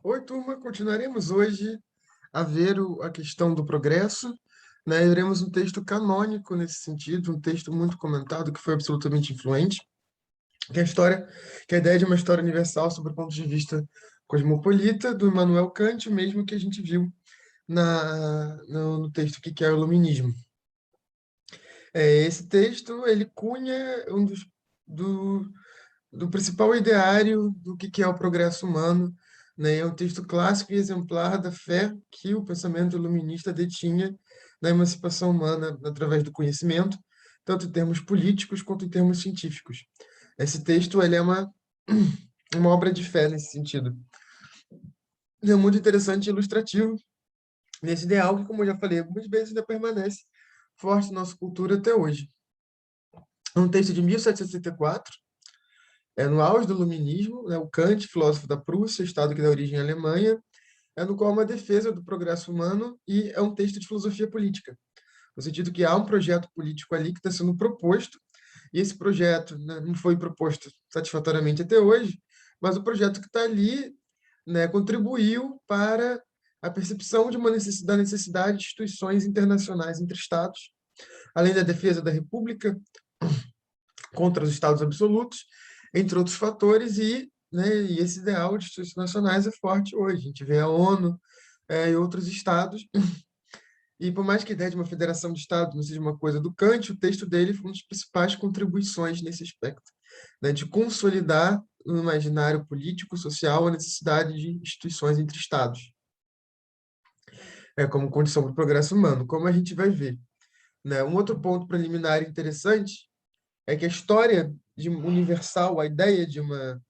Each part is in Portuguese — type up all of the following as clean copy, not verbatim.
Oi, turma. Continuaremos hoje a ver a questão do progresso, né? Iremos um texto canônico nesse sentido, um texto muito comentado, que foi absolutamente influente, que é a história, que é a ideia de uma história universal sobre o ponto de vista cosmopolita do Immanuel Kant, o mesmo que a gente viu no texto que é o Iluminismo. Esse texto, ele cunha do, do principal ideário do que é o progresso humano, né? É um texto clássico e exemplar da fé que o pensamento iluminista detinha na emancipação humana através do conhecimento, tanto em termos políticos quanto em termos científicos. Esse texto, ele é uma obra de fé nesse sentido. Ele é muito interessante e ilustrativo nesse ideal que, como eu já falei algumas vezes, ainda permanece forte na nossa cultura até hoje. É um texto de 1764, no auge do Iluminismo, né, o Kant, filósofo da Prússia, estado que dá origem à Alemanha, no qual é uma defesa do progresso humano e é um texto de filosofia política, no sentido que há um projeto político ali que está sendo proposto, e esse projeto, né, não foi proposto satisfatoriamente até hoje, mas o projeto que está ali, né, contribuiu para a percepção de da necessidade de instituições internacionais entre Estados, além da defesa da República contra os Estados absolutos, entre outros fatores, e esse ideal de instituições nacionais é forte hoje. A gente vê a ONU, e outros estados, e por mais que a ideia de uma federação de estados não seja uma coisa do Kant, o texto dele foi uma das principais contribuições nesse aspecto, né, de consolidar no imaginário político, social, a necessidade de instituições entre estados, como condição do progresso humano, como a gente vai ver, né? Um outro ponto preliminar interessante é que a história universal, a ideia de uma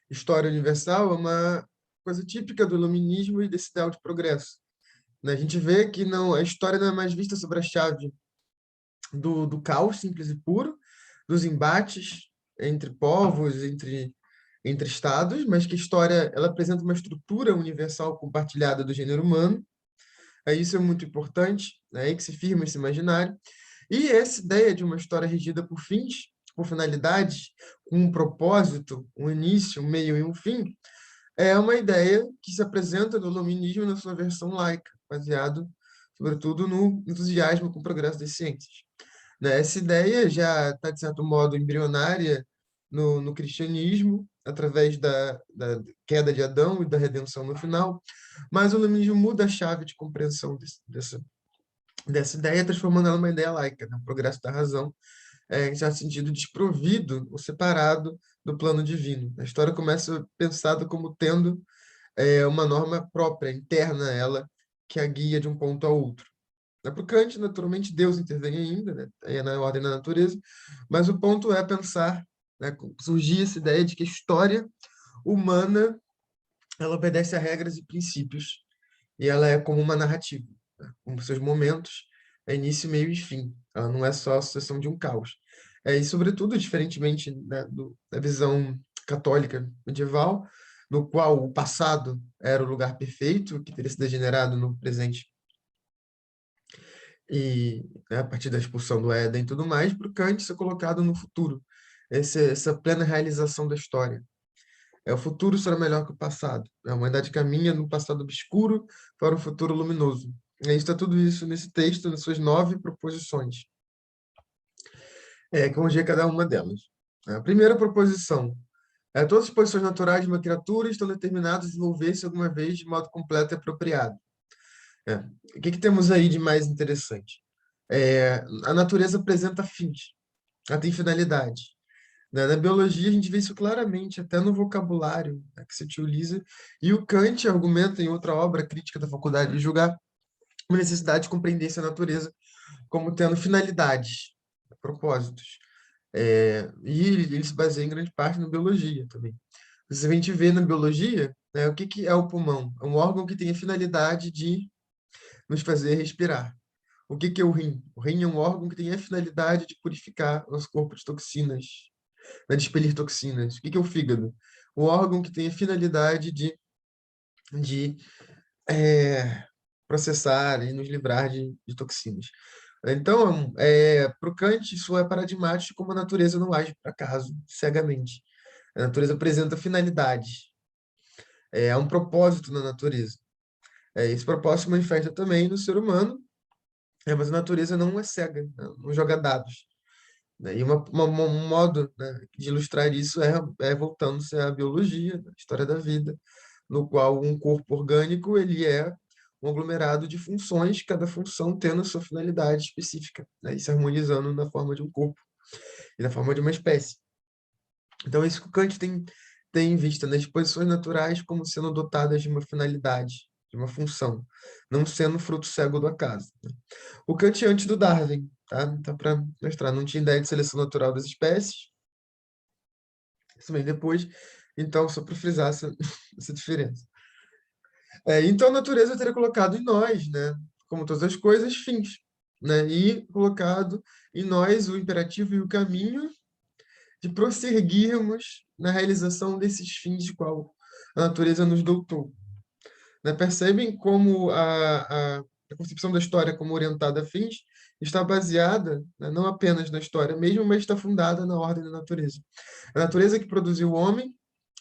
história universal é uma coisa típica do iluminismo e desse ideal de progresso, né? A gente vê que não, a história não é mais vista sobre a chave do caos simples e puro, dos embates entre povos, entre estados, mas que a história ela apresenta uma estrutura universal compartilhada do gênero humano. Isso é muito importante, é aí que se firma esse imaginário. E essa ideia de uma história regida por fins, por finalidades, com um propósito, um início, um meio e um fim, é uma ideia que se apresenta no iluminismo na sua versão laica, baseado, sobretudo, no entusiasmo com o progresso das ciências, né? Essa ideia já está, de certo modo, embrionária no cristianismo, através da queda de Adão e da redenção no final, mas o iluminismo muda a chave de compreensão dessa ideia, transformando ela numa ideia laica, né? O progresso da razão, em certo sentido, desprovido ou separado do plano divino. A história começa pensada como tendo uma norma própria, interna a ela, que a guia de um ponto ao outro. Para o Kant, naturalmente, Deus intervém ainda, né? É na ordem da natureza, mas o ponto é pensar, né, surgir essa ideia de que a história humana ela obedece a regras e princípios, e ela é como uma narrativa, né, com seus momentos, início, meio e fim. Ela não é só a sucessão de um caos. E, sobretudo, diferentemente, né, da visão católica medieval, no qual o passado era o lugar perfeito, que teria se degenerado no presente e, né, a partir da expulsão do Éden e tudo mais, para o Kant ser colocado no futuro. Essa plena realização da história. O futuro será melhor que o passado. A humanidade caminha no passado obscuro para o futuro luminoso. Está tudo isso nesse texto, nas suas 9 proposições. Que vamos ver cada uma delas. A primeira proposição. Todas as posições naturais de uma criatura estão determinadas a desenvolver-se alguma vez de modo completo e apropriado. É. O que temos aí de mais interessante? A natureza apresenta fins, ela tem finalidade, né? Na biologia, a gente vê isso claramente, até no vocabulário, né, que se utiliza, e o Kant argumenta em outra obra crítica da faculdade de julgar uma necessidade de compreender essa natureza como tendo finalidades, propósitos. E ele se baseia em grande parte na biologia também. Se a gente vê na biologia, né, o que é o pulmão? É um órgão que tem a finalidade de nos fazer respirar. O que é o rim? O rim é um órgão que tem a finalidade de purificar nosso corpo de toxinas, né, de expelir toxinas. O que é o fígado? O órgão que tem a finalidade de processar e nos livrar de toxinas. Então, para o Kant, isso é paradigmático como a natureza não age por acaso, cegamente. A natureza apresenta finalidades. há um propósito na natureza. Esse propósito se manifesta também no ser humano, mas a natureza não é cega, né? Não joga dados, né? E um modo, né, de ilustrar isso é voltando-se à biologia, à história da vida, no qual um corpo orgânico ele é um aglomerado de funções, cada função tendo a sua finalidade específica, né, e se harmonizando na forma de um corpo e na forma de uma espécie. Então, isso que o Kant tem em vista, nas disposições naturais como sendo dotadas de uma finalidade, de uma função, não sendo fruto cego do acaso, né? O Kant é antes do Darwin, tá? Então, para mostrar, não tinha ideia de seleção natural das espécies, isso vem depois, então, só para frisar essa diferença. Então, a natureza teria colocado em nós, né, como todas as coisas, fins, né, e colocado em nós o imperativo e o caminho de prosseguirmos na realização desses fins de qual a natureza nos dotou, né? Percebem como a concepção da história como orientada a fins está baseada, né, não apenas na história mesmo, mas está fundada na ordem da natureza. A natureza que produziu o homem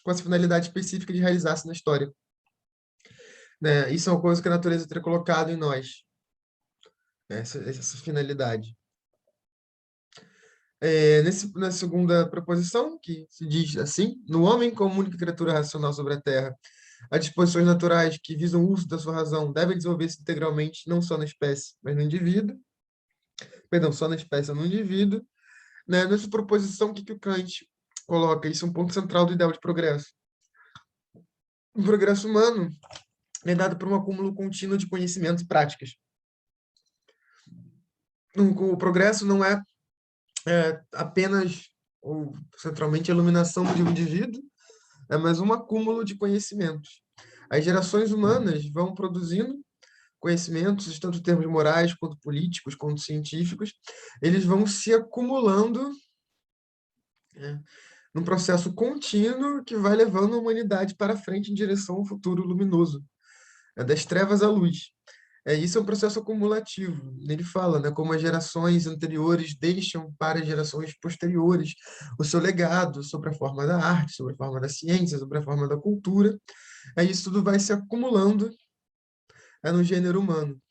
com essa finalidade específica de realizar-se na história, né? Isso é uma coisa que a natureza teria colocado em nós, né? Essa finalidade. Na segunda proposição, que se diz assim: no homem, como única criatura racional sobre a Terra, as disposições naturais que visam o uso da sua razão devem desenvolver-se integralmente, não só na espécie, mas no indivíduo. Perdão, só na espécie, no indivíduo. Né? Nessa proposição, o que o Kant coloca? Isso é um ponto central do ideal de progresso. O progresso humano é dado por um acúmulo contínuo de conhecimentos e práticas. O progresso não é apenas ou centralmente a iluminação de um indivíduo, mas um acúmulo de conhecimentos. As gerações humanas vão produzindo conhecimentos, tanto em termos morais, quanto políticos, quanto científicos, eles vão se acumulando, né, num processo contínuo que vai levando a humanidade para frente em direção ao futuro luminoso, né, das trevas à luz. Isso é um processo acumulativo. Ele fala, né, como as gerações anteriores deixam para as gerações posteriores o seu legado sobre a forma da arte, sobre a forma da ciência, sobre a forma da cultura. Isso tudo vai se acumulando, no gênero humano.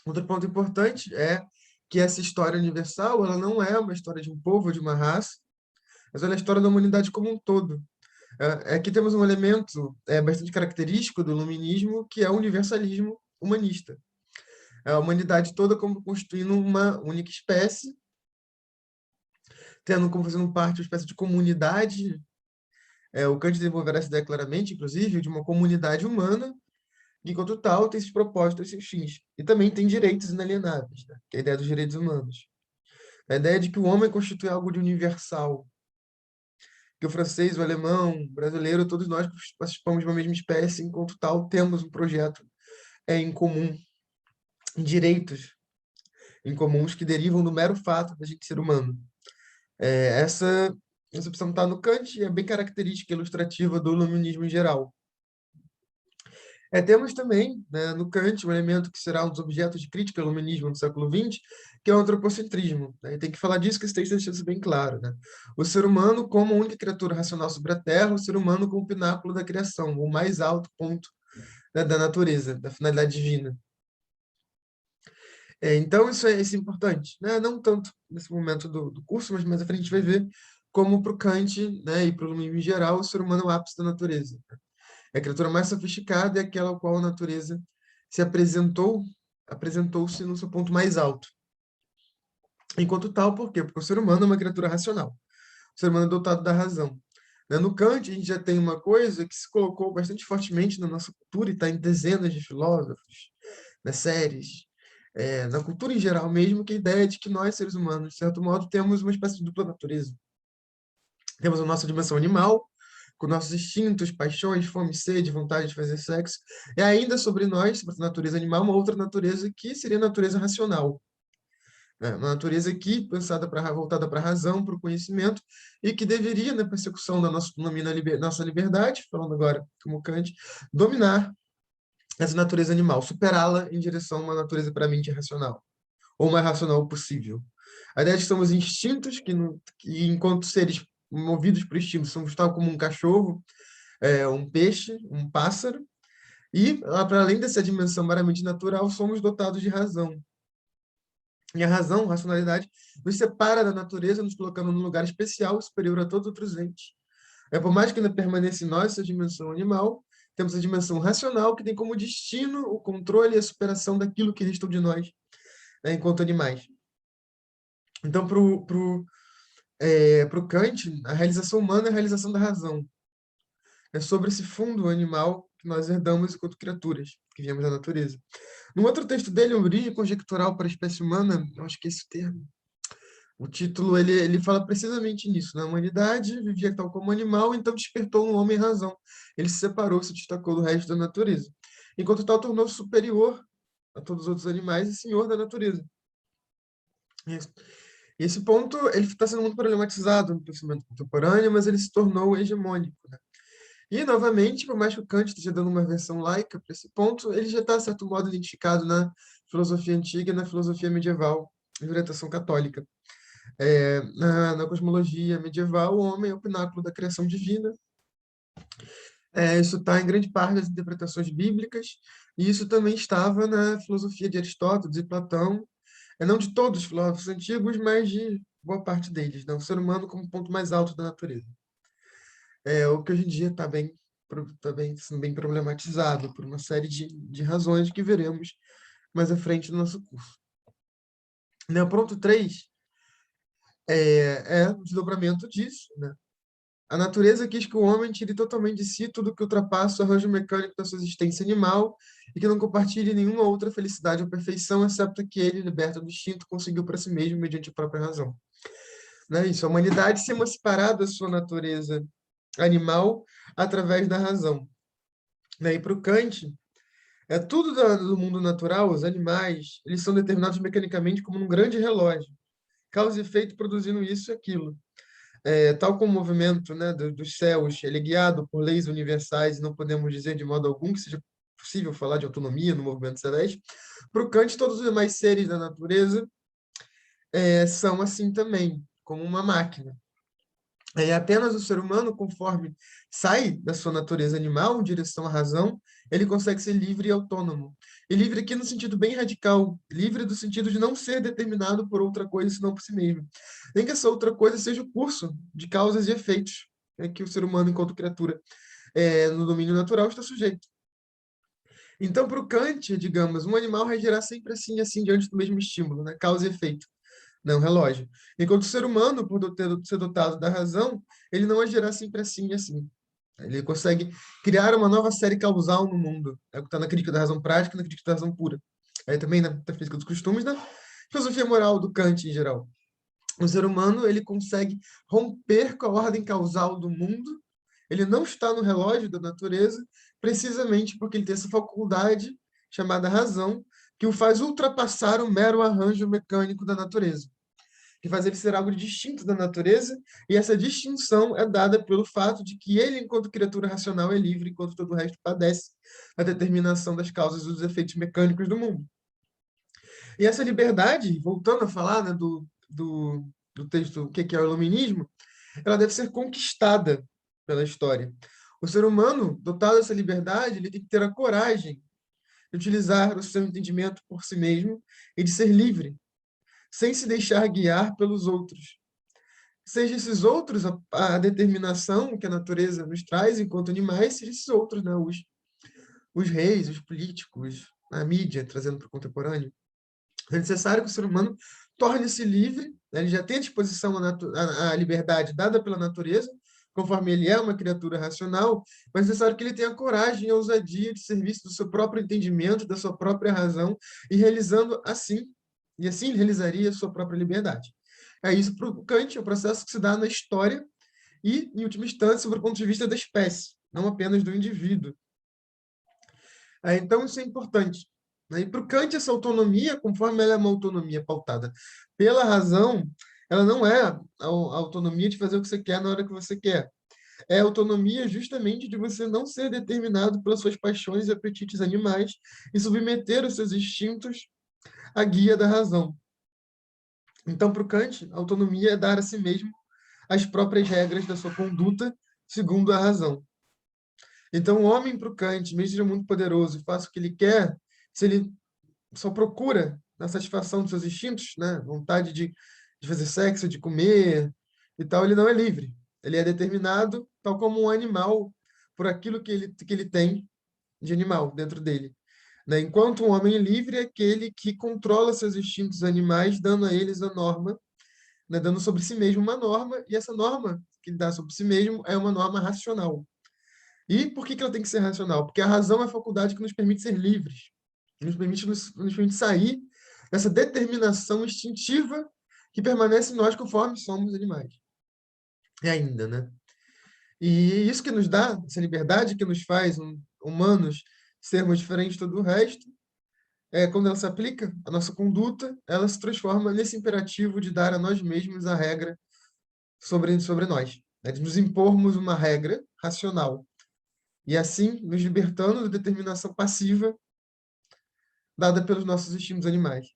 Outro ponto importante é que essa história universal, ela não é uma história de um povo, de uma raça, mas ela é a história da humanidade como um todo. Aqui temos um elemento bastante característico do iluminismo, que é o universalismo humanista. A humanidade toda como constituindo uma única espécie, tendo como fazendo parte uma espécie de comunidade. O Kant desenvolverá essa ideia claramente, inclusive, de uma comunidade humana, que, enquanto tal, tem esses propósitos, esses fins. E também tem direitos inalienáveis, né? Que é a ideia dos direitos humanos. A ideia de que o homem constitui algo de universal, que o francês, o alemão, o brasileiro, todos nós participamos de uma mesma espécie, enquanto tal, temos um projeto em comum, direitos em comuns que derivam do mero fato da gente ser humano. Essa opção está no Kant e é bem característica, ilustrativa do iluminismo em geral. Temos também, né, no Kant, um elemento que será um dos objetos de crítica ao iluminismo no século XX, que é o antropocentrismo, né? E tem que falar disso, que esse texto deixa isso bem claro, né? O ser humano como a única criatura racional sobre a Terra, o ser humano como o pináculo da criação, o mais alto ponto, né, da natureza, da finalidade divina. Então, isso é importante, né? Não tanto nesse momento do curso, mas mais à frente a gente vai ver como para o Kant, né, e para o iluminismo em geral, o ser humano é o ápice da natureza. A criatura mais sofisticada é aquela a qual a natureza se apresentou-se no seu ponto mais alto. Enquanto tal, por quê? Porque o ser humano é uma criatura racional. O ser humano é dotado da razão. No Kant, a gente já tem uma coisa que se colocou bastante fortemente na nossa cultura e está em dezenas de filósofos, nas séries, na cultura em geral mesmo, que é a ideia de que nós, seres humanos, de certo modo, temos uma espécie de dupla natureza. Temos a nossa dimensão animal, com nossos instintos, paixões, fome, sede, vontade de fazer sexo. E ainda sobre nós, sobre a natureza animal, uma outra natureza que seria a natureza racional, né? Uma natureza que, voltada para a razão, para o conhecimento, e que deveria, na persecução da nossa autonomia, nossa liberdade, falando agora como Kant, dominar essa natureza animal, superá-la em direção a uma natureza para mente racional, ou mais racional possível. A ideia de que somos instintos, que enquanto seres movidos por instintos, somos tal como um cachorro, um peixe, um pássaro, e, para além dessa dimensão meramente natural, somos dotados de razão. E a razão, a racionalidade, nos separa da natureza, nos colocando num lugar especial, superior a todos os outros entes. Por mais que ainda permaneça em nós essa dimensão animal, temos a dimensão racional, que tem como destino o controle e a superação daquilo que restou de nós, né, enquanto animais. Então, para o Kant, a realização humana é a realização da razão. É sobre esse fundo animal que nós herdamos enquanto criaturas, que viemos da natureza. Num outro texto dele, Origem Conjectural para a Espécie Humana, eu acho que é esse o termo, o título ele fala precisamente nisso. Na humanidade vivia tal como animal, então despertou no homem razão. Ele se separou, se destacou do resto da natureza. Enquanto tal, tornou-se superior a todos os outros animais e senhor da natureza. Esse ponto ele está sendo muito problematizado no pensamento contemporâneo, mas ele se tornou hegemônico, né? E, novamente, por mais que o Kant esteja dando uma versão laica para esse ponto, ele já está, de certo modo, identificado na filosofia antiga e na filosofia medieval, de orientação católica. Na cosmologia medieval, o homem é o pináculo da criação divina. Isso está em grande parte das interpretações bíblicas, e isso também estava na filosofia de Aristóteles e Platão, não de todos os filósofos antigos, mas de boa parte deles, né? O ser humano como ponto mais alto da natureza. O que hoje em dia está bem sendo bem problematizado por uma série de razões que veremos mais à frente no nosso curso. O ponto 3 é o desdobramento disso, né? A natureza quis que o homem tire totalmente de si tudo que ultrapassa o arranjo mecânico da sua existência animal e que não compartilhe nenhuma outra felicidade ou perfeição, exceto que ele, liberto do instinto, conseguiu para si mesmo mediante a própria razão. Né? Isso, a humanidade se emancipará da sua natureza animal através da razão. Né? E para o Kant, tudo do mundo natural, os animais, eles são determinados mecanicamente como um grande relógio, causa e efeito produzindo isso e aquilo. Tal como o movimento, né, dos céus, ele é guiado por leis universais, e não podemos dizer de modo algum que seja possível falar de autonomia no movimento celeste. Para o Kant, todos os demais seres da natureza são assim também, como uma máquina. Apenas o ser humano, conforme sai da sua natureza animal, em direção à razão, ele consegue ser livre e autônomo. E livre aqui no sentido bem radical, livre do sentido de não ser determinado por outra coisa, senão por si mesmo. Nem que essa outra coisa seja o curso de causas e efeitos, que o ser humano, enquanto criatura, no domínio natural, está sujeito. Então, para o Kant, digamos, um animal reagirá sempre assim e assim diante do mesmo estímulo, né? Causa e efeito. Não, relógio. Enquanto o ser humano, por ser dotado da razão, ele não agirá sempre assim e assim. Ele consegue criar uma nova série causal no mundo. É o que está na crítica da razão prática e na crítica da razão pura. Aí também na metafísica dos costumes, na filosofia moral do Kant em geral. O ser humano, ele consegue romper com a ordem causal do mundo. Ele não está no relógio da natureza, precisamente porque ele tem essa faculdade chamada razão, que o faz ultrapassar o mero arranjo mecânico da natureza, que faz ele ser algo distinto da natureza, e essa distinção é dada pelo fato de que ele, enquanto criatura racional, é livre, enquanto todo o resto padece a determinação das causas e dos efeitos mecânicos do mundo. E essa liberdade, voltando a falar, né, do texto O que é o Iluminismo, ela deve ser conquistada pela história. O ser humano, dotado dessa liberdade, ele tem que ter a coragem de utilizar o seu entendimento por si mesmo e de ser livre, sem se deixar guiar pelos outros. Seja esses outros a determinação que a natureza nos traz enquanto animais, seja esses outros, né, os reis, os políticos, a mídia, trazendo para o contemporâneo. É necessário que o ser humano torne-se livre, né? Ele já tem à disposição a liberdade dada pela natureza, conforme ele é uma criatura racional, mas é necessário que ele tenha coragem e ousadia de serviço do seu próprio entendimento, da sua própria razão, e realizando assim, e assim ele realizaria a sua própria liberdade. Isso para o Kant, é um processo que se dá na história e, em última instância, sobre o ponto de vista da espécie, não apenas do indivíduo. Então, isso é importante, né? E para o Kant, essa autonomia, conforme ela é uma autonomia pautada pela razão, ela não é a autonomia de fazer o que você quer na hora que você quer. É a autonomia justamente de você não ser determinado pelas suas paixões e apetites animais e submeter os seus instintos à guia da razão. Então, para o Kant, a autonomia é dar a si mesmo as próprias regras da sua conduta segundo a razão. Então, o homem para o Kant, mesmo seja muito poderoso e faça o que ele quer, se ele só procura a satisfação dos seus instintos, né? Vontade de fazer sexo, de comer e tal, ele não é livre. Ele é determinado, tal como um animal, por aquilo que ele tem de animal dentro dele. Né? Enquanto um homem livre é aquele que controla seus instintos animais, dando a eles a norma, né? Dando sobre si mesmo uma norma, e essa norma que ele dá sobre si mesmo é uma norma racional. E por que ela tem que ser racional? Porque a razão é a faculdade que nos permite ser livres, que nos permite sair dessa determinação instintiva que permanece em nós conforme somos animais. É ainda, né? E isso que nos dá, essa liberdade que nos faz humanos sermos diferentes de todo o resto, quando ela se aplica à nossa conduta, ela se transforma nesse imperativo de dar a nós mesmos a regra sobre nós, né? De nos impormos uma regra racional. E assim, nos libertando da determinação passiva dada pelos nossos instintos animais.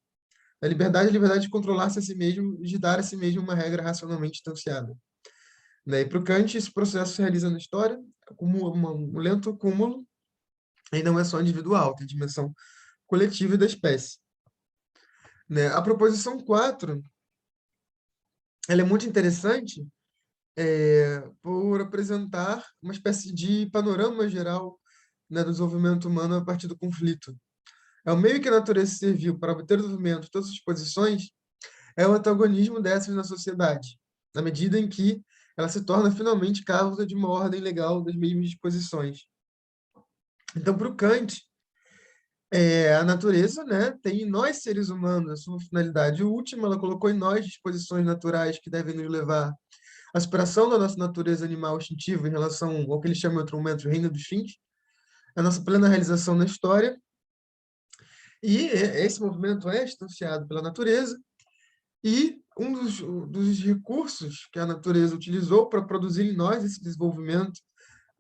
A liberdade de controlar-se a si mesmo e de dar a si mesmo uma regra racionalmente instanciada. Né? E para o Kant, esse processo se realiza na história como um lento cúmulo, e não é só individual, tem dimensão coletiva e da espécie. Né? A proposição 4, ela é muito interessante por apresentar uma espécie de panorama geral, né, do desenvolvimento humano a partir do conflito. É o meio que a natureza serviu para obter o desenvolvimento de todas as disposições, é o antagonismo dessas na sociedade, na medida em que ela se torna finalmente causa de uma ordem legal das mesmas disposições. Então, para o Kant, a natureza, né, tem em nós, seres humanos, a sua finalidade última, ela colocou em nós disposições naturais que devem nos levar à superação da nossa natureza animal instintiva em relação ao que ele chama em outro momento o reino dos fins, a nossa plena realização na história, e esse movimento é instanciado pela natureza, e um dos recursos que a natureza utilizou para produzir em nós esse desenvolvimento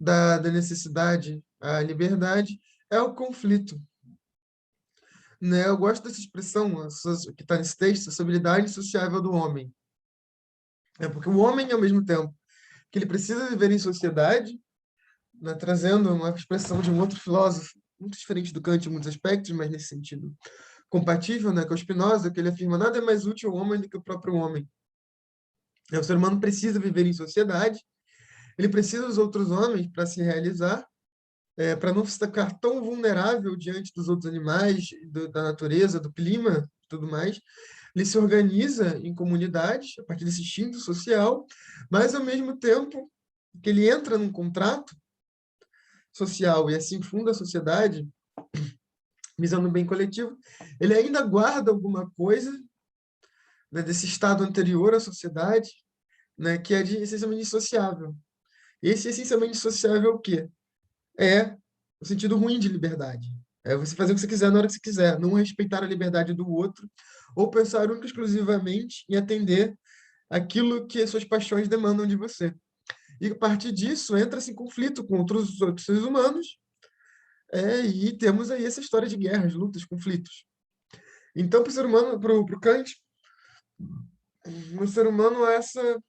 da necessidade à liberdade é o conflito. Né? Eu gosto dessa expressão que está nesse texto, sociabilidade sociável do homem. Porque o homem, ao mesmo tempo que ele precisa viver em sociedade, né, trazendo uma expressão de um outro filósofo, muito diferente do Kant em muitos aspectos, mas nesse sentido compatível, né, que é o Spinoza, que ele afirma nada é mais útil ao homem do que o próprio homem. O ser humano precisa viver em sociedade, ele precisa dos outros homens para se realizar, para não ficar tão vulnerável diante dos outros animais, da natureza, do clima, tudo mais. Ele se organiza em comunidades, a partir desse instinto social, mas, ao mesmo tempo que ele entra num contrato social e assim funda a sociedade, visando o bem coletivo, ele ainda guarda alguma coisa, né, desse estado anterior à sociedade, né, que é essencialmente dissociável. Esse essencialmente dissociável é o quê? É o sentido ruim de liberdade. É você fazer o que você quiser na hora que você quiser, não respeitar a liberdade do outro, ou pensar única e exclusivamente em atender aquilo que as suas paixões demandam de você. E a partir disso, entra-se em conflito com outros seres humanos, e temos aí essa história de guerras, lutas, conflitos. Então, para o ser humano, para o Kant, o ser humano é essa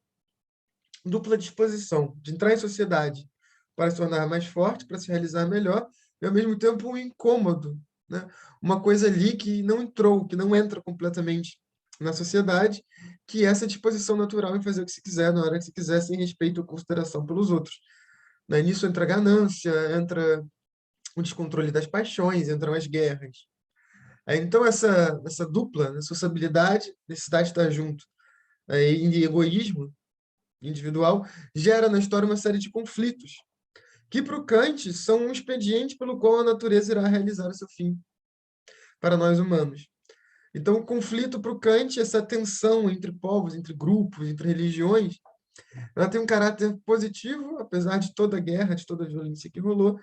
dupla disposição de entrar em sociedade para se tornar mais forte, para se realizar melhor, e ao mesmo tempo um incômodo, né? Uma coisa ali que não entrou, que não entra completamente na sociedade, que é essa disposição natural em fazer o que se quiser, na hora que se quiser, sem respeito ou consideração pelos outros. Né? Nisso entra a ganância, entra o descontrole das paixões, entram as guerras. Então, essa dupla, né, sociabilidade, necessidade de estar junto, e egoísmo individual, gera na história uma série de conflitos, que para o Kant são um expediente pelo qual a natureza irá realizar o seu fim para nós humanos. Então, o conflito para o Kant, essa tensão entre povos, entre grupos, entre religiões, ela tem um caráter positivo, apesar de toda a guerra, de toda a violência que rolou,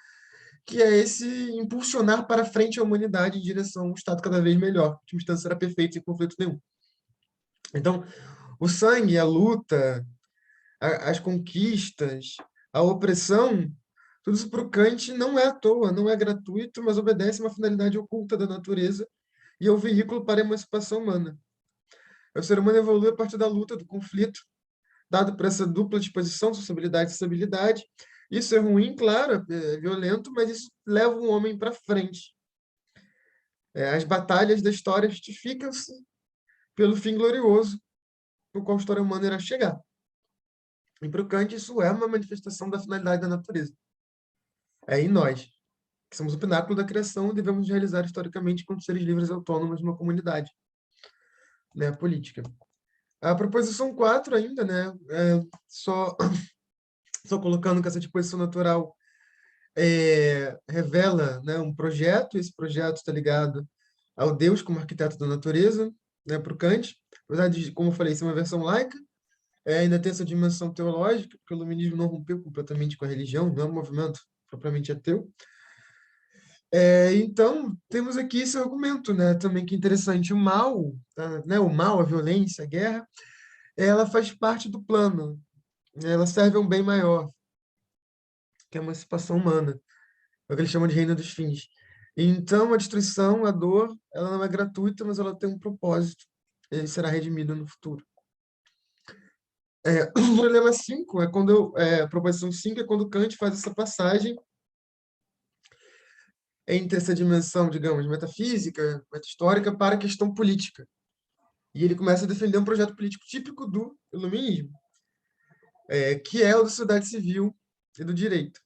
que é esse impulsionar para frente a humanidade em direção a um estado cada vez melhor. De uma instância será perfeito, sem conflito nenhum. Então, o sangue, a luta, as conquistas, a opressão, tudo isso para o Kant não é à toa, não é gratuito, mas obedece a uma finalidade oculta da natureza e é o veículo para a emancipação humana. O ser humano evolui a partir da luta, do conflito, dado por essa dupla disposição, sociabilidade e estabilidade, Isso é ruim, claro, é violento, mas isso leva um homem para frente. As batalhas da história justificam-se pelo fim glorioso no qual a história humana irá chegar. E para o Kant, isso é uma manifestação da finalidade da natureza. É em nós, que somos o pináculo da criação e devemos realizar historicamente como seres livres e autônomos numa comunidade, né, política. A proposição 4 ainda, né, só colocando que essa disposição natural revela, né, um projeto, esse projeto está ligado ao Deus como arquiteto da natureza, né, para o Kant, apesar de, como eu falei, ser uma versão laica, ainda tem essa dimensão teológica, porque o iluminismo não rompeu completamente com a religião, não é um movimento propriamente ateu. Então, temos aqui esse argumento, né, também que é interessante. O mal, né, o mal, a violência, a guerra, ela faz parte do plano, né, ela serve a um bem maior, que é a emancipação humana, é o que eles chamam de reino dos fins. Então, a destruição, a dor, ela não é gratuita, mas ela tem um propósito, ele será redimido no futuro. O problema 5 é quando a proposição 5 é quando Kant faz essa passagem entre essa dimensão, digamos, metafísica, meta-histórica, para a questão política. E ele começa a defender um projeto político típico do iluminismo, que é o da sociedade civil e do direito.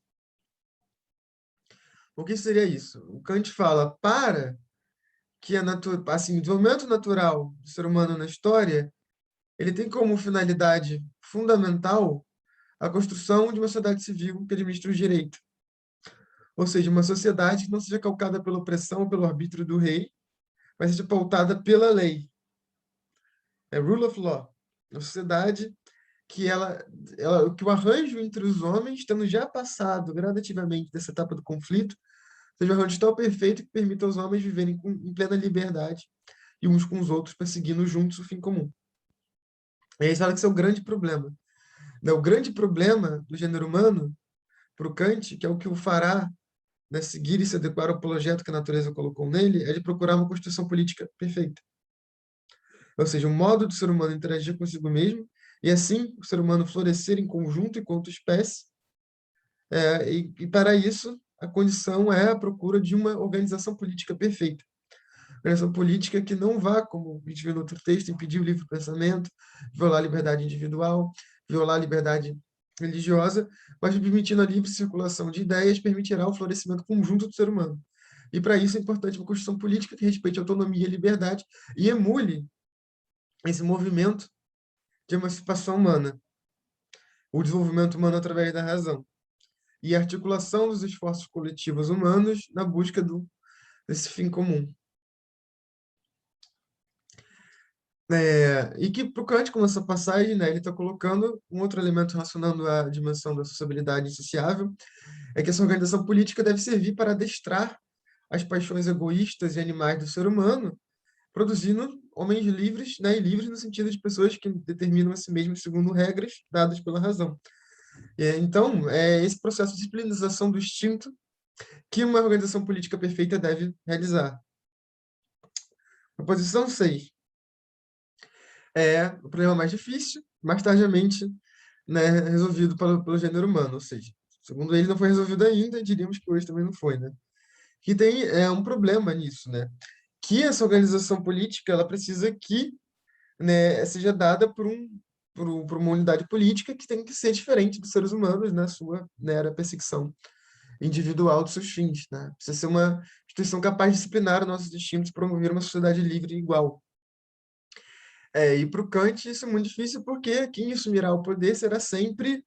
O que seria isso? O Kant fala para que assim, o desenvolvimento natural do ser humano na história, ele tem como finalidade fundamental a construção de uma sociedade civil que administre o direito. Ou seja, uma sociedade que não seja calcada pela opressão ou pelo arbítrio do rei, mas seja pautada pela lei. É rule of law. Uma sociedade que que o arranjo entre os homens, tendo já passado gradativamente dessa etapa do conflito, seja um arranjo tão perfeito que permita aos homens viverem em plena liberdade e uns com os outros, perseguindo juntos o fim comum. E aí fala que esse é o grande problema. Né? O grande problema do gênero humano, para o Kant, que é o que o fará, né, seguir e se adequar ao projeto que a natureza colocou nele, é de procurar uma constituição política perfeita. Ou seja, um modo do ser humano interagir consigo mesmo, e assim o ser humano florescer em conjunto enquanto espécie. E para isso, a condição é a procura de uma organização política perfeita. Organização política que não vá, como a gente viu no outro texto, impedir o livre pensamento, violar a liberdade individual, violar a liberdade religiosa, mas permitindo a livre circulação de ideias, permitirá o florescimento conjunto do ser humano. E para isso é importante uma constituição política que respeite a autonomia e a liberdade e emule esse movimento de emancipação humana, o desenvolvimento humano através da razão e a articulação dos esforços coletivos humanos na busca desse fim comum. E que para o Kant, com essa passagem, né, ele está colocando um outro elemento relacionando à dimensão da sociabilidade insociável, é que essa organização política deve servir para adestrar as paixões egoístas e animais do ser humano, produzindo homens livres, né, e livres no sentido de pessoas que determinam a si mesmos segundo regras dadas pela razão. Então, é esse processo de disciplinização do instinto que uma organização política perfeita deve realizar. Proposição 6 é o problema mais difícil, mais tardiamente, né, resolvido pelo gênero humano, ou seja, segundo ele não foi resolvido ainda, diríamos que hoje também não foi, né? Que tem um problema nisso, né? Que essa organização política ela precisa que, né, seja dada por uma unidade política que tem que ser diferente dos seres humanos na sua mera perseguição individual dos seus fins, né? Precisa ser uma instituição capaz de disciplinar os nossos instintos e promover uma sociedade livre e igual. E para o Kant isso é muito difícil porque quem assumirá o poder será sempre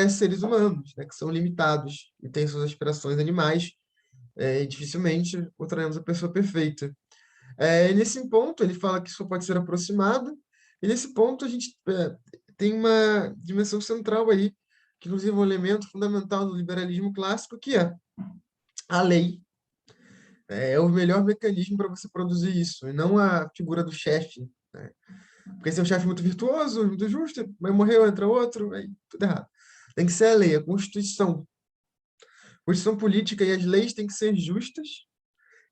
seres humanos, né, que são limitados e têm suas aspirações animais, e dificilmente encontraremos a pessoa perfeita. E nesse ponto, ele fala que isso pode ser aproximado, e nesse ponto a gente tem uma dimensão central aí, que inclusive é um elemento fundamental do liberalismo clássico, que é a lei. É o melhor mecanismo para você produzir isso, e não a figura do chefe, né? Porque se é um chefe muito virtuoso, muito justo, mas morreu, entra outro, aí tudo errado. Tem que ser a lei, a Constituição. A Constituição política e as leis têm que ser justas,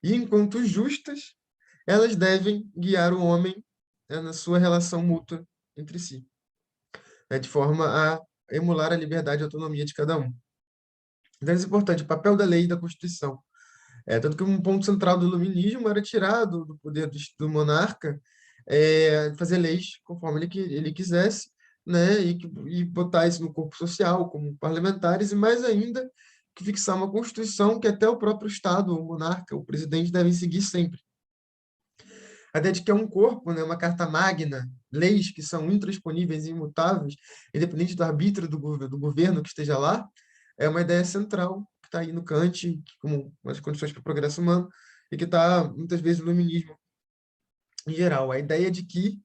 e enquanto justas, elas devem guiar o homem, né, na sua relação mútua entre si, né, de forma a emular a liberdade e a autonomia de cada um. Então, isso é importante, o papel da lei e da Constituição. Tanto que um ponto central do iluminismo era tirar do poder do monarca, fazer leis conforme ele quisesse, né, e botar isso no corpo social, como parlamentares, e mais ainda, que fixar uma Constituição que até o próprio Estado, o monarca, o presidente devem seguir sempre. A ideia de que é um corpo, né, uma carta magna, leis que são intransponíveis e imutáveis, independente do arbítrio do governo que esteja lá, é uma ideia central que está aí no Kant, como uma das condições para o progresso humano, e que está, muitas vezes, no iluminismo em geral. A ideia de que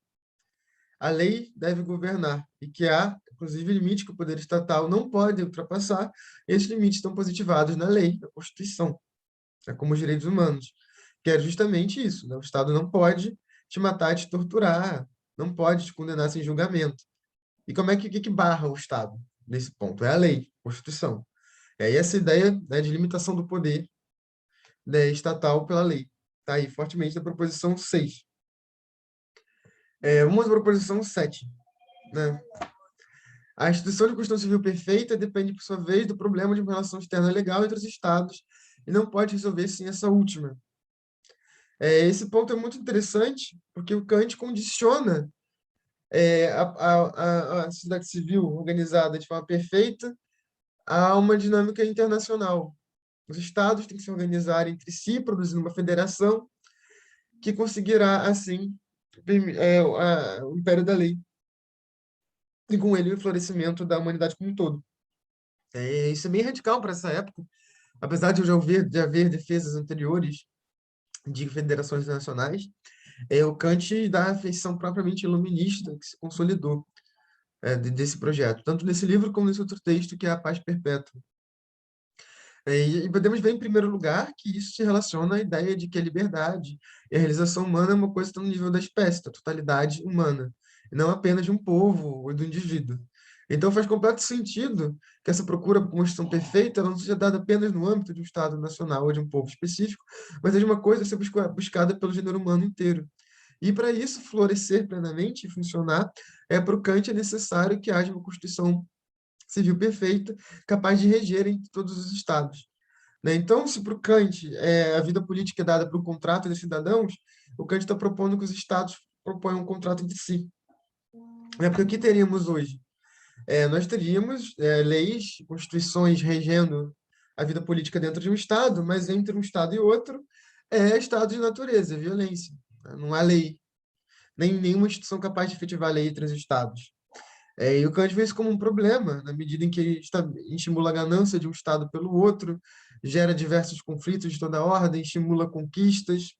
a lei deve governar e que há, inclusive, limites que o poder estatal não pode ultrapassar, esses limites estão positivados na lei, na Constituição, como os direitos humanos, que é justamente isso, né? O Estado não pode te matar, te torturar, não pode te condenar sem julgamento. E como é que barra o Estado nesse ponto? É a lei, a Constituição. E aí essa ideia, né, de limitação do poder, né, estatal pela lei. Está aí fortemente na proposição 6. Vamos à proposição 7. Né? A instituição de Constituição Civil perfeita depende, por sua vez, do problema de uma relação externa legal entre os Estados e não pode resolver sem essa última. Esse ponto é muito interessante, porque o Kant condiciona a sociedade civil organizada de forma perfeita a uma dinâmica internacional. Os estados têm que se organizar entre si, produzindo uma federação que conseguirá, assim, o império da lei, e com ele o florescimento da humanidade como um todo. Isso é bem radical para essa época, apesar de eu já haver defesas anteriores de federações nacionais, o Kant dá a feição propriamente iluminista que se consolidou desse projeto, tanto nesse livro como nesse outro texto, que é A Paz Perpétua. E podemos ver, em primeiro lugar, que isso se relaciona à ideia de que a liberdade e a realização humana é uma coisa que está no nível da espécie, da totalidade humana, e não apenas de um povo ou do indivíduo. Então, faz completo sentido que essa procura por uma Constituição perfeita ela não seja dada apenas no âmbito de um Estado nacional ou de um povo específico, mas seja uma coisa a ser buscada pelo gênero humano inteiro. E para isso florescer plenamente e funcionar, para o Kant é necessário que haja uma Constituição civil perfeita, capaz de reger em todos os estados. Né? Então, se para o Kant a vida política é dada por um contrato entre cidadãos, o Kant está propondo que os estados proponham um contrato entre si. Porque o que teríamos hoje? Nós teríamos leis, constituições regendo a vida política dentro de um estado, mas entre um estado e outro estado de natureza, violência. Né? Não há lei, nem nenhuma instituição capaz de efetivar a lei entre os estados. E o Kant vê isso como um problema, na medida em que ele estimula a ganância de um Estado pelo outro, gera diversos conflitos de toda ordem, estimula conquistas.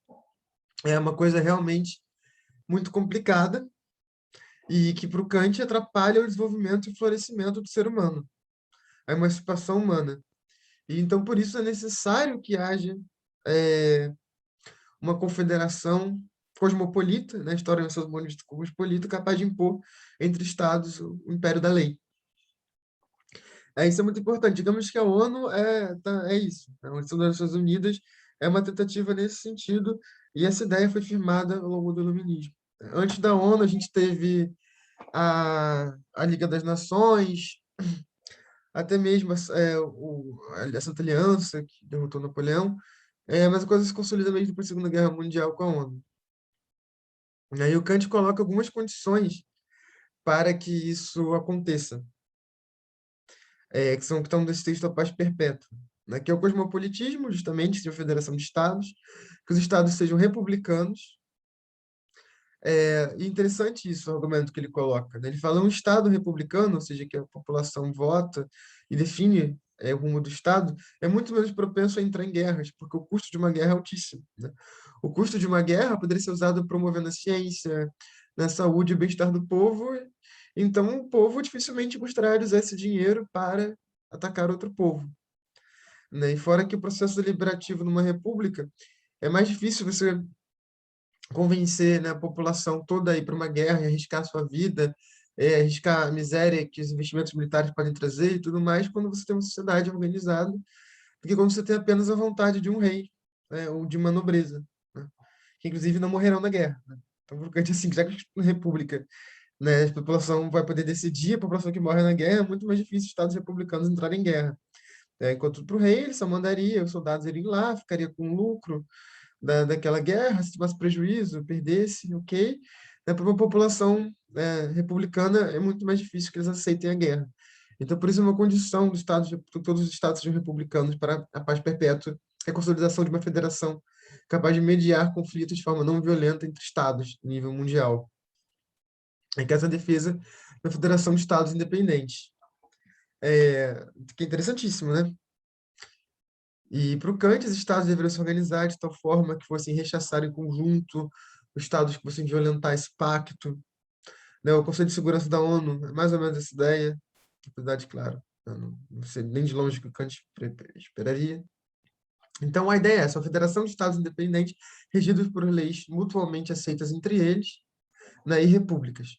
É uma coisa realmente muito complicada e que, para o Kant, atrapalha o desenvolvimento e florescimento do ser humano, a emancipação humana. E, então, por isso, é necessário que haja é, uma confederação cosmopolita, na história do monista cosmopolita, capaz de impor entre Estados o império da lei. Isso é muito importante. Digamos que a ONU é isso. A Organização das Nações Unidas é uma tentativa nesse sentido, e essa ideia foi firmada ao longo do Iluminismo. Antes da ONU, a gente teve a Liga das Nações, até mesmo a Santa Aliança, que derrotou Napoleão, mas a coisa se consolida mesmo depois da Segunda Guerra Mundial com a ONU. E aí o Kant coloca algumas condições para que isso aconteça. Que estão nesse texto da paz perpétua, né? Que é o cosmopolitismo, justamente, de uma federação de estados, que os estados sejam republicanos. E interessante isso, o argumento que ele coloca, né? Ele fala um estado republicano, ou seja, que a população vota e define o rumo do estado, é muito menos propenso a entrar em guerras, porque o custo de uma guerra é altíssimo, né? O custo de uma guerra poderia ser usado promovendo a ciência, na saúde e bem-estar do povo. Então, o povo dificilmente gostaria de usar esse dinheiro para atacar outro povo, né? E fora que o processo deliberativo numa república é mais difícil você convencer, né, a população toda a ir para uma guerra e arriscar sua vida, arriscar a miséria que os investimentos militares podem trazer e tudo mais, quando você tem uma sociedade organizada, do que quando você tem apenas a vontade de um rei, né, ou de uma nobreza, né, que inclusive não morrerão na guerra. Né? Então, porque assim, já que a república, né, a população vai poder decidir, a população que morre na guerra, é muito mais difícil estados republicanos entrarem em guerra. Enquanto para o rei, ele só mandaria os soldados irem lá, ficaria com lucro daquela guerra, se tivesse prejuízo, perdesse, ok. Para uma população republicana, é muito mais difícil que eles aceitem a guerra. Então, por isso, é uma condição dos estados, de todos os estados sejam republicanos para a paz perpétua, é a consolidação de uma federação capaz de mediar conflitos de forma não violenta entre estados, em nível mundial. É que essa defesa da Federação de Estados Independentes. Que é interessantíssimo, né? E para o Kant, os estados deveriam se organizar de tal forma que fossem rechaçar em conjunto os estados que fossem violentar esse pacto. Né? O Conselho de Segurança da ONU é mais ou menos essa ideia, apesar de, claro, não sei nem de longe o que o Kant esperaria. Então, a ideia é essa, uma federação de estados independentes regidos por leis mutuamente aceitas entre eles, né, e repúblicas.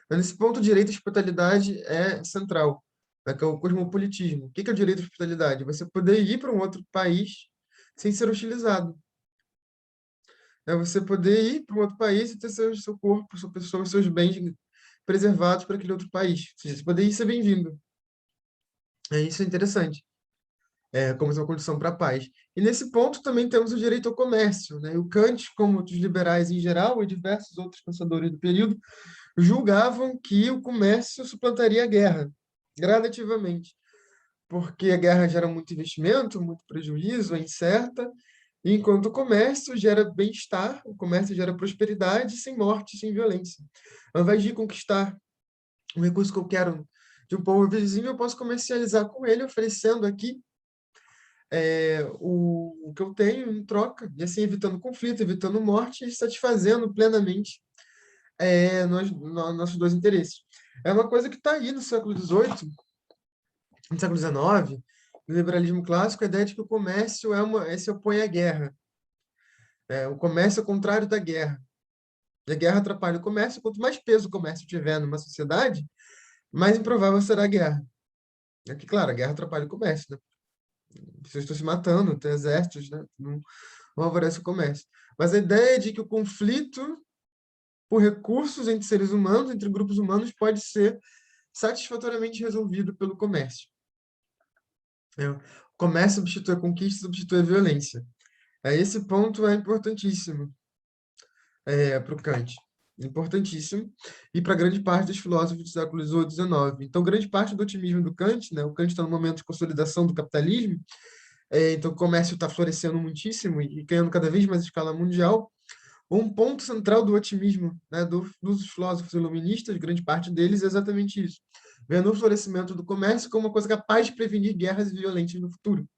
Mas, nesse ponto, o direito à hospitalidade é central, né, que é o cosmopolitismo. O que é o direito à hospitalidade? Você poder ir para um outro país sem ser hostilizado. É você poder ir para um outro país e ter seu corpo, sua pessoa, seus bens preservados para aquele outro país. Ou seja, você poder ir e ser bem-vindo. Isso é interessante, como uma condição para a paz. E nesse ponto também temos o direito ao comércio, né? O Kant, como os liberais em geral e diversos outros pensadores do período, julgavam que o comércio suplantaria a guerra, gradativamente, porque a guerra gera muito investimento, muito prejuízo, é incerta, enquanto o comércio gera bem-estar, o comércio gera prosperidade, sem morte, sem violência. Ao invés de conquistar um recurso que eu quero de um povo vizinho, eu posso comercializar com ele, oferecendo aqui o que eu tenho em troca, e assim evitando conflito, evitando morte e satisfazendo plenamente nossos dois interesses. É uma coisa que está aí no século XVIII, no século XIX, no liberalismo clássico, a ideia de que o comércio se opõe à guerra. O comércio é o contrário da guerra. E a guerra atrapalha o comércio. Quanto mais peso o comércio tiver numa sociedade, mais improvável será a guerra. É que, claro, a guerra atrapalha o comércio, né? Pessoas estão se matando, tem exércitos, né? Não favorece o comércio. Mas a ideia de que o conflito por recursos entre seres humanos, entre grupos humanos, pode ser satisfatoriamente resolvido pelo comércio. O comércio substitui a conquista, substitui a violência. Esse ponto é importantíssimo para o Kant. Importantíssimo. E para grande parte dos filósofos do século XVIII e XIX. Então, grande parte do otimismo do Kant, né? O Kant está no momento de consolidação do capitalismo, então o comércio está florescendo muitíssimo e ganhando cada vez mais escala mundial. Um ponto central do otimismo, né, dos filósofos iluministas, grande parte deles, é exatamente isso. Vendo o florescimento do comércio como uma coisa capaz de prevenir guerras violentas no futuro.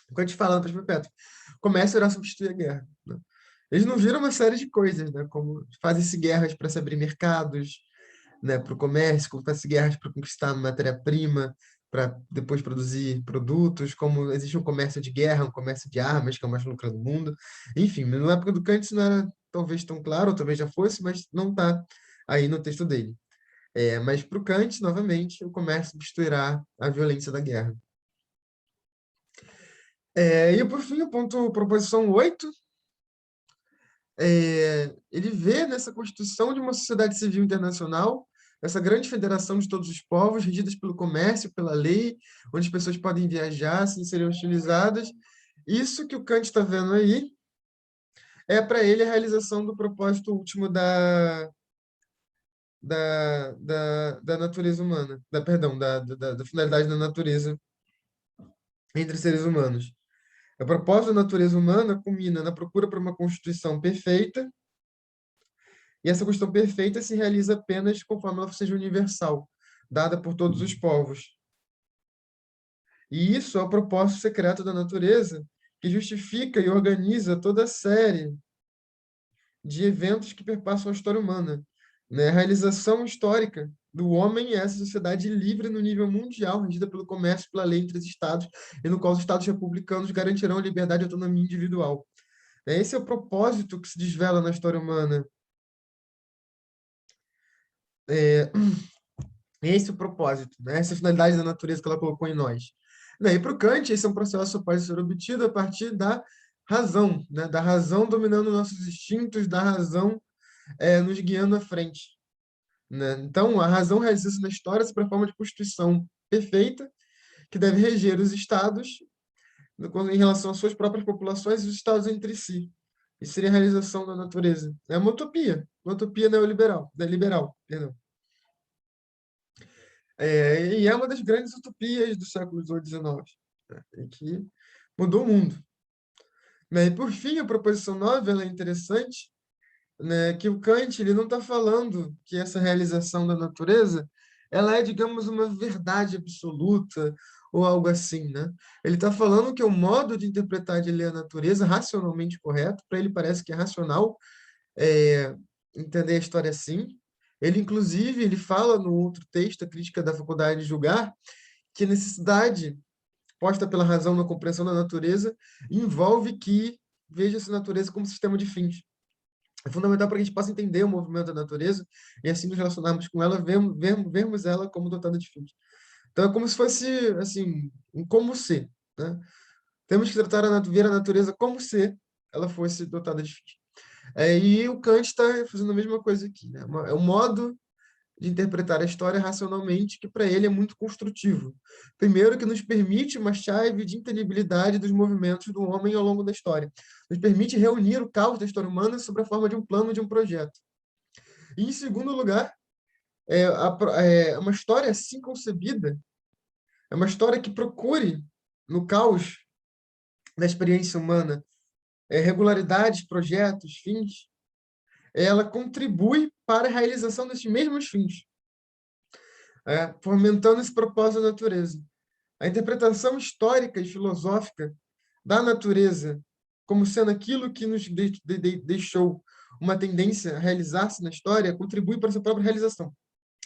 Quando a gente fala no Perpétuo, o comércio irá substituir a guerra. Né? Eles não viram uma série de coisas, né, como fazem-se guerras para se abrir mercados, né, para o comércio, como fazem-se guerras para conquistar matéria-prima, para depois produzir produtos, como existe um comércio de guerra, um comércio de armas, que é o mais lucrado do mundo. Enfim, na época do Kant isso não era talvez tão claro, ou talvez já fosse, mas não está aí no texto dele. Mas para o Kant, novamente, o comércio substituirá a violência da guerra. E, por fim, o ponto, proposição 8, ele vê nessa constituição de uma sociedade civil internacional, essa grande federação de todos os povos, regidas pelo comércio, pela lei, onde as pessoas podem viajar sem serem hostilizadas. Isso que o Kant está vendo aí é, para ele, a realização do propósito último da natureza humana, perdão, da finalidade da natureza entre seres humanos. A propósito da natureza humana culmina na procura por uma constituição perfeita, e essa constituição perfeita se realiza apenas conforme ela seja universal, dada por todos os povos. E isso é o propósito secreto da natureza, que justifica e organiza toda a série de eventos que perpassam a história humana. Né? A realização histórica do homem é essa sociedade livre no nível mundial, regida pelo comércio e pela lei entre os estados, e no qual os estados republicanos garantirão a liberdade e autonomia individual. Esse é o propósito que se desvela na história humana. Esse é o propósito, né? Essa é a finalidade da natureza que ela colocou em nós. E para o Kant, esse é um processo que pode ser obtido a partir da razão, né? Da razão dominando nossos instintos, da razão nos guiando à frente. Né? Então, a razão realiza-se na história sob a forma de constituição perfeita, que deve reger os estados em relação às suas próprias populações e os estados entre si. Isso seria a realização da natureza. É uma utopia neoliberal, liberal, perdão. E é uma das grandes utopias do século XIX, né, e que mudou o mundo. Né? E, por fim, a proposição 9 ela é interessante, né, que o Kant ele não está falando que essa realização da natureza ela é, digamos, uma verdade absoluta ou algo assim, né? Ele está falando que o modo de interpretar de ler a natureza racionalmente correto, para ele parece que é racional entender a história assim. Ele, inclusive, ele fala no outro texto, a crítica da faculdade de julgar, que a necessidade posta pela razão na compreensão da natureza envolve que veja-se a natureza como sistema de fins. É fundamental para que a gente possa entender o movimento da natureza e assim nos relacionarmos com ela, vermos ela como dotada de fins. Então é como se fosse assim, um como ser, né? Temos que tratar ver a natureza como se ela fosse dotada de fins. E o Kant está fazendo a mesma coisa aqui, né? É um modo de interpretar a história racionalmente que para ele é muito construtivo. Primeiro, que nos permite uma chave de inteligibilidade dos movimentos do homem ao longo da história. Nos permite reunir o caos da história humana sob a forma de um plano, de um projeto. E, em segundo lugar, é uma história assim concebida, é uma história que procure, no caos da experiência humana, regularidades, projetos, fins, ela contribui para a realização desses mesmos fins, fomentando esse propósito da natureza. A interpretação histórica e filosófica da natureza como sendo aquilo que nos deixou uma tendência a realizar-se na história contribui para a sua própria realização.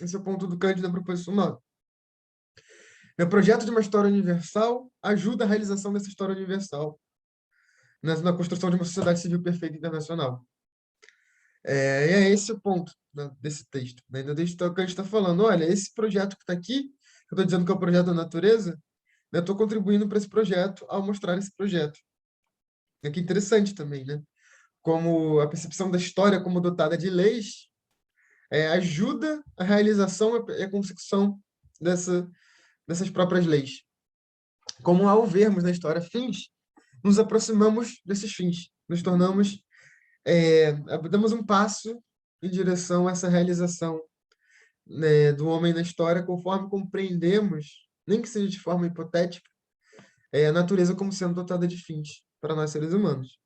Esse é o ponto do Kant na proposição 9. O projeto de uma história universal ajuda a realização dessa história universal na construção de uma sociedade civil perfeita internacional. E é esse o ponto, né, desse texto. Né? No texto que a gente está falando, olha, esse projeto que está aqui, que eu estou dizendo que é o projeto da natureza, né, eu estou contribuindo para esse projeto ao mostrar esse projeto. É que interessante também, né? Como a percepção da história como dotada de leis ajuda a realização e a consecução dessas próprias leis. Como ao vermos na história fins, nos aproximamos desses fins, nos tornamos, damos um passo em direção a essa realização, né, do homem na história, conforme compreendemos, nem que seja de forma hipotética, a natureza como sendo dotada de fins para nós seres humanos.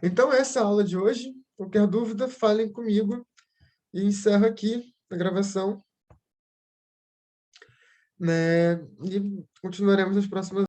Então, essa é a aula de hoje. Qualquer dúvida, falem comigo e encerro aqui a gravação, né, e continuaremos nas próximas